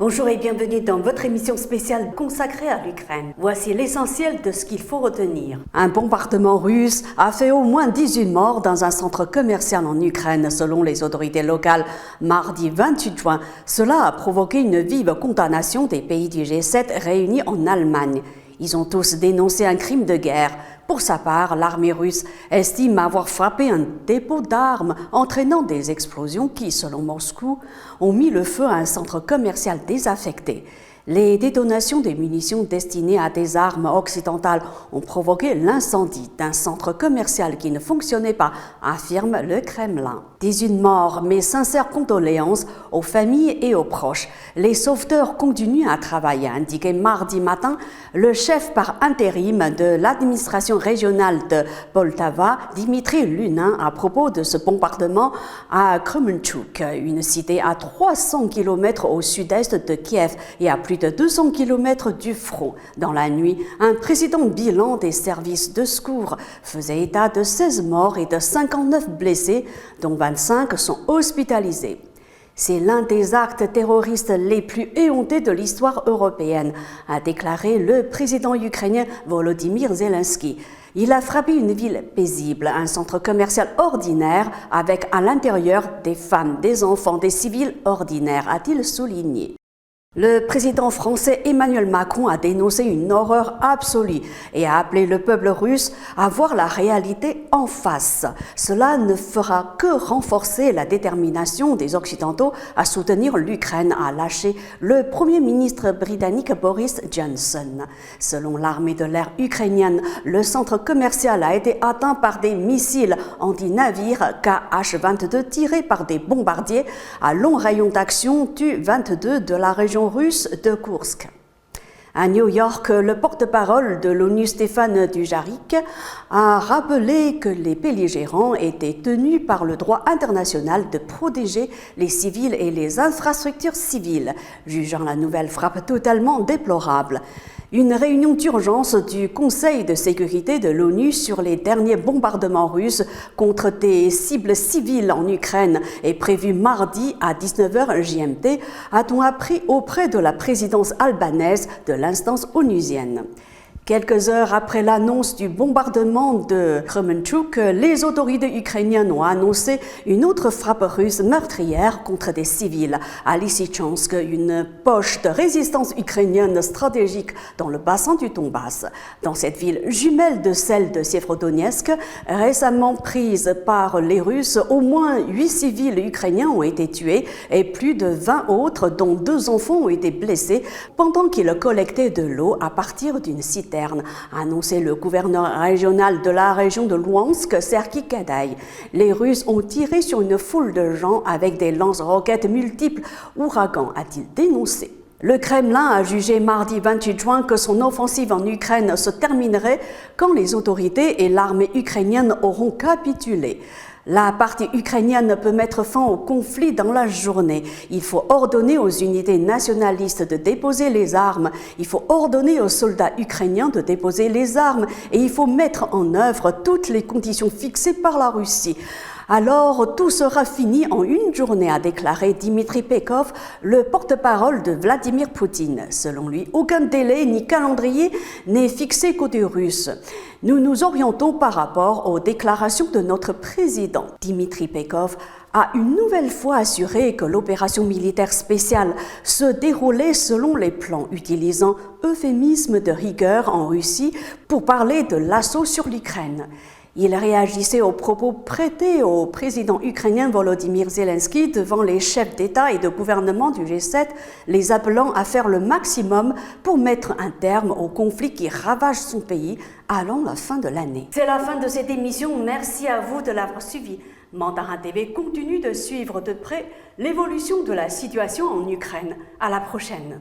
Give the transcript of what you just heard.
Bonjour et bienvenue dans votre émission spéciale consacrée à l'Ukraine. Voici l'essentiel de ce qu'il faut retenir. Un bombardement russe a fait au moins 18 morts dans un centre commercial en Ukraine, selon les autorités locales. Mardi 28 juin, cela a provoqué une vive condamnation des pays du G7 réunis en Allemagne. Ils ont tous dénoncé un crime de guerre. Pour sa part, l'armée russe estime avoir frappé un dépôt d'armes, entraînant des explosions qui, selon Moscou, ont mis le feu à un centre commercial désaffecté. Les détonations des munitions destinées à des armes occidentales ont provoqué l'incendie d'un centre commercial qui ne fonctionnait pas, affirme le Kremlin. 18 morts, mais sincères condoléances aux familles et aux proches. Les sauveteurs continuent à travailler, a indiqué mardi matin le chef par intérim de l'administration régionale de Poltava, Dimitri Lunin, à propos de ce bombardement à Kremenchuk, une cité à 300 km au sud-est de Kiev et à plus de 200 km du front. Dans la nuit, un précédent bilan des services de secours faisait état de 16 morts et de 59 blessés, dont 25 sont hospitalisés. C'est l'un des actes terroristes les plus éhontés de l'histoire européenne, a déclaré le président ukrainien Volodymyr Zelensky. Il a frappé une ville paisible, un centre commercial ordinaire avec à l'intérieur des femmes, des enfants, des civils ordinaires, a-t-il souligné. Le président français Emmanuel Macron a dénoncé une horreur absolue et a appelé le peuple russe à voir la réalité en face. Cela ne fera que renforcer la détermination des Occidentaux à soutenir l'Ukraine, a lâché le Premier ministre britannique Boris Johnson. Selon l'armée de l'air ukrainienne, le centre commercial a été atteint par des missiles anti-navires Kh-22 tirés par des bombardiers à long rayon d'action Tu-22 de la région russe de Koursk. À New York, le porte-parole de l'ONU Stéphane Dujarric a rappelé que les belligérants étaient tenus par le droit international de protéger les civils et les infrastructures civiles, jugeant la nouvelle frappe totalement déplorable. Une réunion d'urgence du Conseil de sécurité de l'ONU sur les derniers bombardements russes contre des cibles civiles en Ukraine est prévue mardi à 19h GMT, a-t-on appris auprès de la présidence albanaise de l'instance onusienne. Quelques heures après l'annonce du bombardement de Kremenchuk, les autorités ukrainiennes ont annoncé une autre frappe russe meurtrière contre des civils à Lysychansk, une poche de résistance ukrainienne stratégique dans le bassin du Donbass. Dans cette ville jumelle de celle de Sievierodonetsk, récemment prise par les Russes, au moins 8 civils ukrainiens ont été tués et plus de 20 autres, dont 2 enfants, ont été blessés pendant qu'ils collectaient de l'eau à partir d'une citerne, a annoncé le gouverneur régional de la région de Louhansk, Serhiy Kadaï. Les Russes ont tiré sur une foule de gens avec des lance-roquettes multiples ouragans, a-t-il dénoncé. Le Kremlin a jugé mardi 28 juin que son offensive en Ukraine se terminerait quand les autorités et l'armée ukrainienne auront capitulé. La partie ukrainienne peut mettre fin au conflit dans la journée. Il faut ordonner aux unités nationalistes de déposer les armes. Il faut ordonner aux soldats ukrainiens de déposer les armes. Et il faut mettre en œuvre toutes les conditions fixées par la Russie. Alors, tout sera fini en une journée, a déclaré Dmitri Peskov, le porte-parole de Vladimir Poutine. Selon lui, aucun délai ni calendrier n'est fixé côté russe. Nous nous orientons par rapport aux déclarations de notre président. Dmitri Peskov a une nouvelle fois assuré que l'opération militaire spéciale se déroulait selon les plans, utilisant euphémisme de rigueur en Russie pour parler de l'assaut sur l'Ukraine. Il réagissait aux propos prêtés au président ukrainien Volodymyr Zelensky devant les chefs d'État et de gouvernement du G7, les appelant à faire le maximum pour mettre un terme au conflit qui ravage son pays avant la fin de l'année. C'est la fin de cette émission. Merci à vous de l'avoir suivi. Mandarin TV continue de suivre de près l'évolution de la situation en Ukraine. À la prochaine.